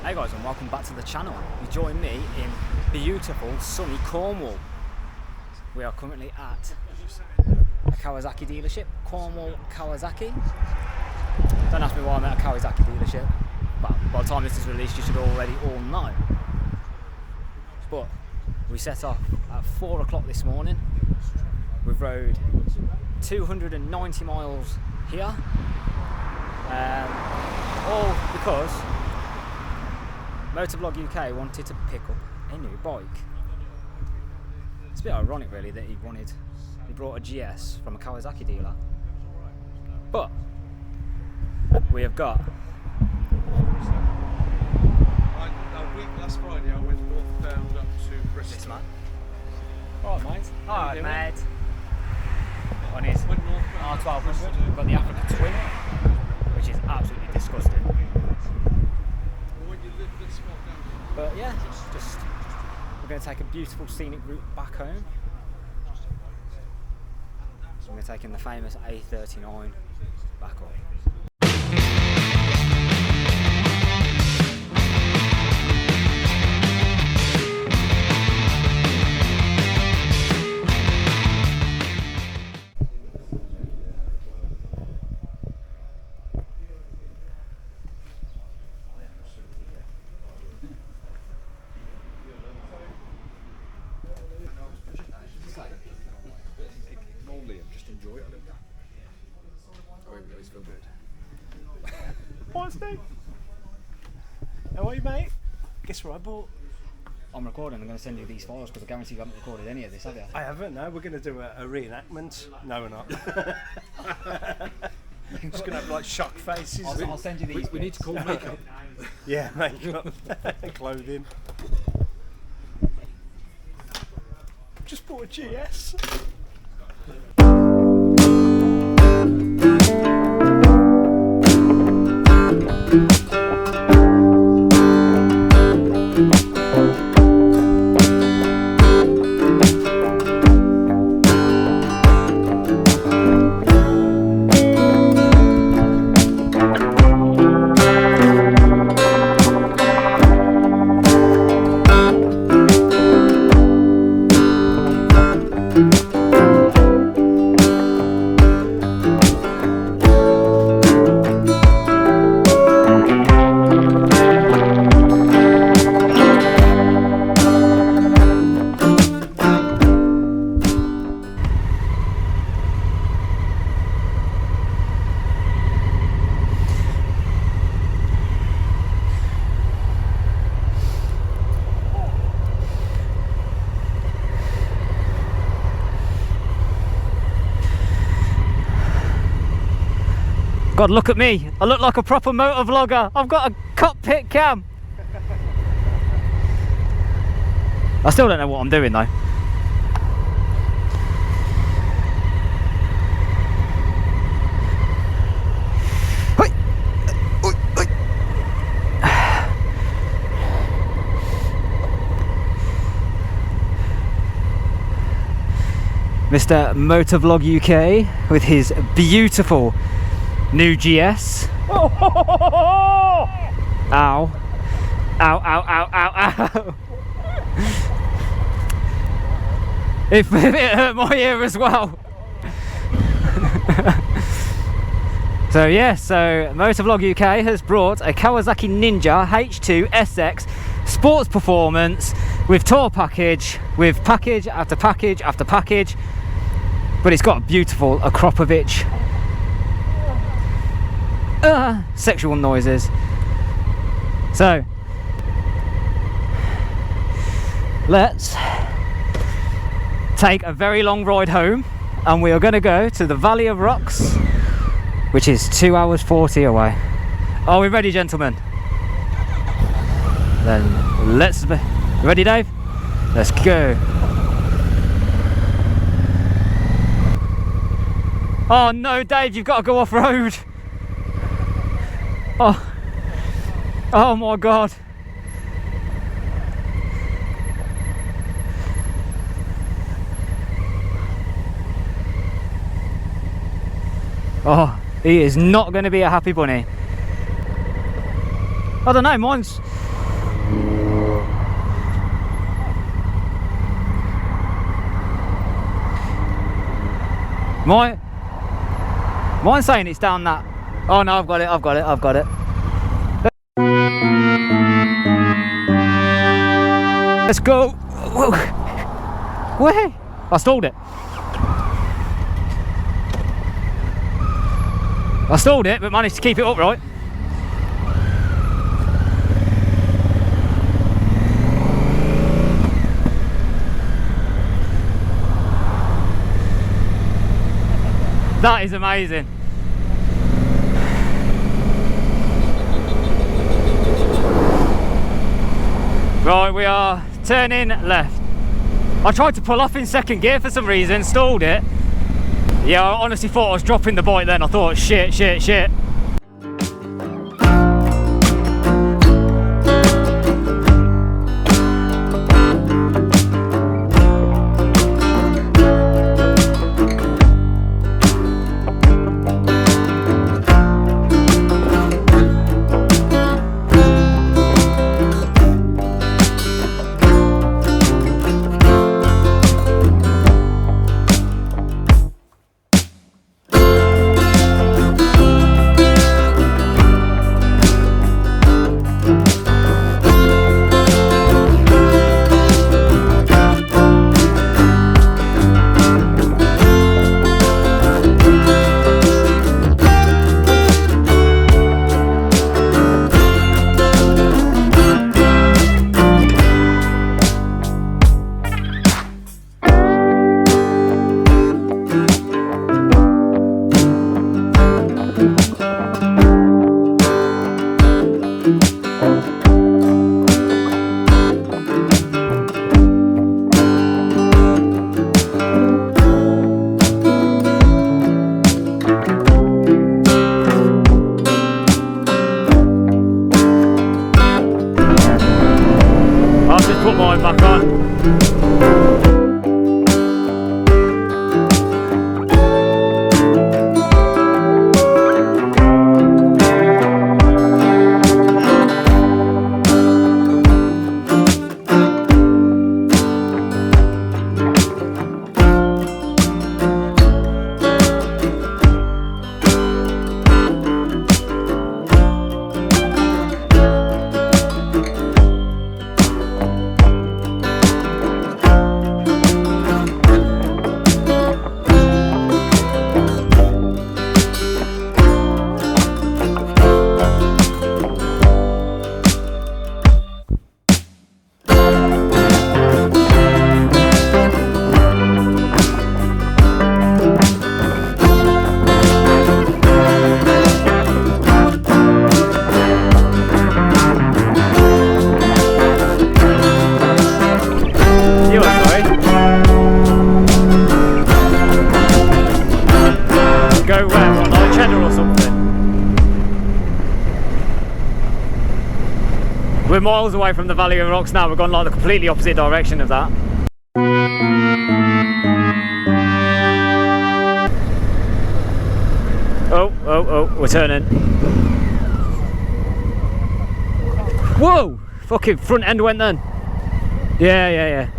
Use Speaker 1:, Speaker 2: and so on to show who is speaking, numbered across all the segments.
Speaker 1: Hey guys, and welcome back to the channel. You join me in beautiful sunny Cornwall. We are currently at a Kawasaki dealership, Cornwall Kawasaki. Don't ask me why I'm at a Kawasaki dealership, but by the time this is released you should already all know. But we set off at 4 o'clock this morning. We've rode 290 miles here, all because Motovlog UK wanted to pick up a new bike. It's a bit ironic really that he brought a GS from a Kawasaki dealer. But we have got
Speaker 2: a week last Friday I went northbound up to Bristol.
Speaker 1: this man.
Speaker 2: Alright mate.
Speaker 1: Alright mate. On his R1200, we've got the Africa Twin, which is absolutely disgusting. But yeah, just we're going to take a beautiful scenic route back home. So we're taking the famous A39 back up.
Speaker 2: What, Steve? How are you, mate? Guess what I bought?
Speaker 1: I'm recording, I'm going to send you these files because I guarantee you haven't recorded any of this, have you?
Speaker 2: I haven't, no. We're going to do a reenactment. No, we're not. I'm just going to have like shock faces.
Speaker 1: I'll send you these.
Speaker 3: We need to call makeup.
Speaker 2: Yeah, makeup. Clothing. Just bought a GS.
Speaker 1: God, look at me. I look like a proper motovlogger. I've got a cockpit cam. I still don't know what I'm doing though. Mr. Motovlog UK with his beautiful new GS. Ow. Ow, ow, ow, ow, ow. It hurt my ear as well. So yeah, Motovlog UK has brought a Kawasaki Ninja H2 SX sports performance with tour package, with package after package after package, but it's got a beautiful Akropovich sexual noises. So let's take a very long ride home, and we are going to go to the Valley of Rocks, which is 2 hours 40 away. Are we ready, gentlemen? Then let's be ready, Dave? Let's go. Oh no, Dave, you've got to go off road. Oh my God. Oh, he is not going to be a happy bunny. I don't know, mine's Mine's saying it's down that. Oh no, I've got it. Let's go. Whoa. Where? I stalled it. But managed to keep it upright. That is amazing. Right, we are turning left. I tried to pull off in second gear for some reason, stalled it. Yeah, I honestly thought I was dropping the bike then. I thought, shit. Put mine back on. We're miles away from the Valley of Rocks now. We've gone like the completely opposite direction of that. Oh, we're turning. Whoa! Fucking front end went then. Yeah.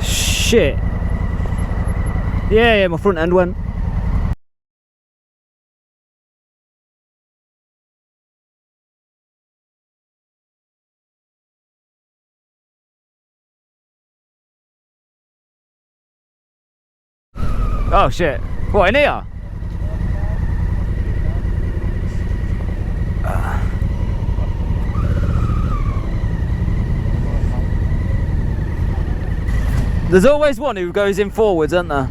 Speaker 1: Shit. Yeah, my front end went. Oh shit. What, in here? There's always one who goes in forwards, isn't there?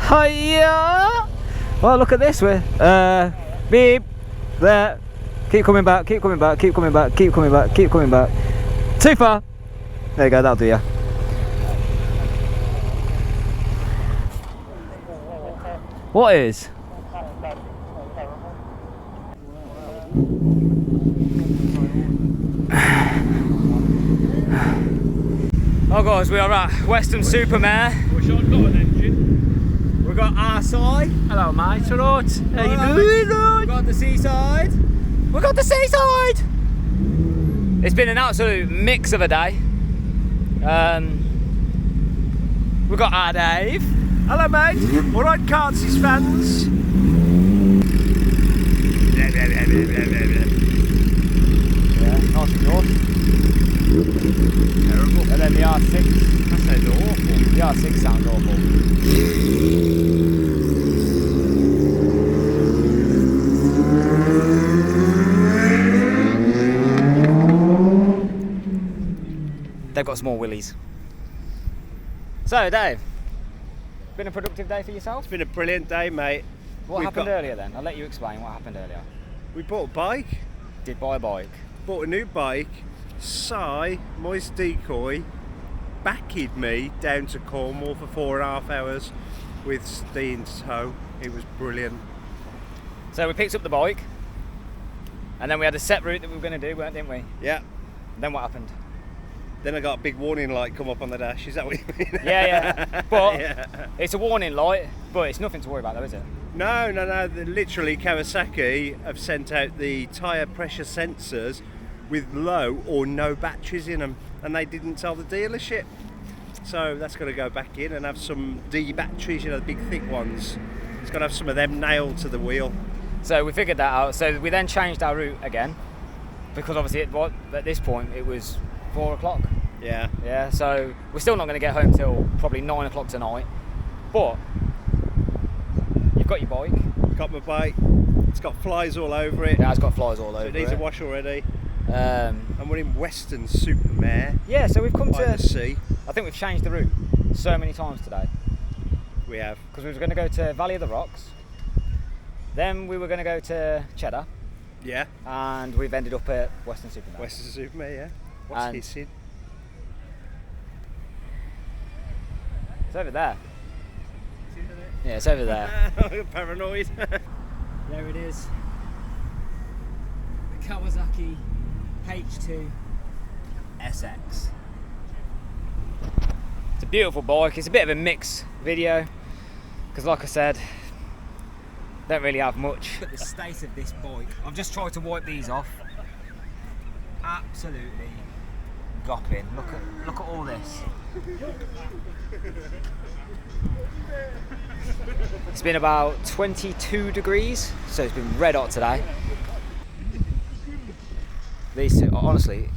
Speaker 1: Hiya! Well, look at this way. Beep. There. Keep coming back. Too far. There you go, that'll do ya. What is? Oh guys, we are at Weston-super-Mare.
Speaker 2: Wish I'd got an engine.
Speaker 1: We've got our side.
Speaker 2: Hello mate, alright? How you doing?
Speaker 1: got the seaside. We got the seaside. It's been an absolute mix of a day. We've got our Dave.
Speaker 2: Hello, mate. All right, Kartsy's fans.
Speaker 1: Yeah, nice exhaust.
Speaker 2: Terrible.
Speaker 1: And then the R6.
Speaker 2: That sounds awful.
Speaker 1: The R6 sounds awful. They've got small willies. So, Dave, been a productive day for yourself?
Speaker 2: It's been a brilliant day, mate.
Speaker 1: What happened earlier then? I'll let you explain what happened earlier.
Speaker 2: We bought a bike.
Speaker 1: Did buy a bike.
Speaker 2: Bought a new bike. SxSe, Moist Decoy, backed me down to Cornwall for 4.5 hours with Steve in tow. It was brilliant.
Speaker 1: So we picked up the bike, and then we had a set route that we were going to do, didn't we?
Speaker 2: Yeah.
Speaker 1: Then what happened?
Speaker 2: Then I got a big warning light come up on the dash. Is that what you mean?
Speaker 1: Yeah. But
Speaker 2: yeah.
Speaker 1: It's a warning light, but it's nothing to worry about though, is it?
Speaker 2: No. Literally, Kawasaki have sent out the tyre pressure sensors with low or no batteries in them, and they didn't tell the dealership. So that's got to go back in and have some D batteries, the big thick ones. It's got to have some of them nailed to the wheel.
Speaker 1: So we figured that out. So we then changed our route again, because obviously at this point it was 4 o'clock.
Speaker 2: Yeah.
Speaker 1: Yeah, so we're still not going to get home till probably 9 o'clock tonight. But you've got your bike.
Speaker 2: Got my bike. It's got flies all over it.
Speaker 1: Yeah, it's got flies all over
Speaker 2: It needs a wash already. And we're in Western Supermare.
Speaker 1: Yeah, so we've come
Speaker 2: by the sea.
Speaker 1: I think we've changed the route so many times today.
Speaker 2: We have.
Speaker 1: Because we were going to go to Valley of the Rocks. Then we were going to go to Cheddar.
Speaker 2: Yeah.
Speaker 1: And we've ended up at Western Supermare.
Speaker 2: Western Supermare, yeah. What's hissing?
Speaker 1: It's over there. Yeah, it's over there.
Speaker 2: Paranoid.
Speaker 1: There it is. The Kawasaki H2 SX. It's a beautiful bike. It's a bit of a mix video because, like I said, don't really have much. Look at the state of this bike. I've just tried to wipe these off. Absolutely gopping. Look at all this. It's been about 22 degrees, so it's been red hot today. These two, honestly,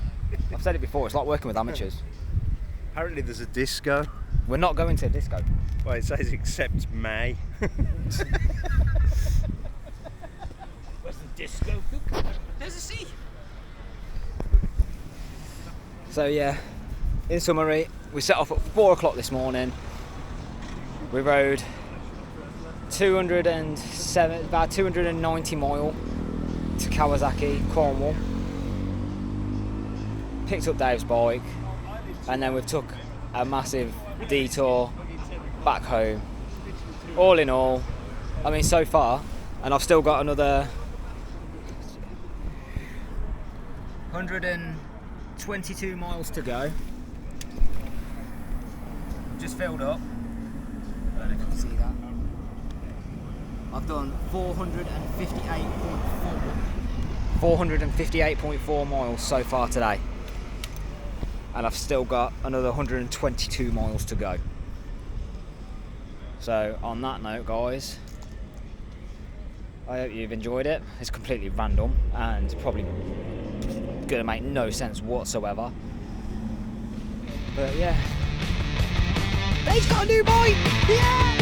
Speaker 1: I've said it before, it's like working with amateurs.
Speaker 2: Apparently there's a disco.
Speaker 1: We're not going to a disco.
Speaker 2: Well, it says except May.
Speaker 1: Where's the disco? There's a sea. So yeah, in summary, we set off at 4 o'clock this morning. We rode about 290 mile to Kawasaki, Cornwall. Picked up Dave's bike, and then we took a massive detour back home. All in all, I mean, so far, and I've still got another 122 miles to go. Just filled up. I don't know if you can see that. I've done 458.4 miles so far today. And I've still got another 122 miles to go. So on that note, guys, I hope you've enjoyed it. It's completely random and probably gonna make no sense whatsoever. But yeah. Dave's got a new bike! Yeah!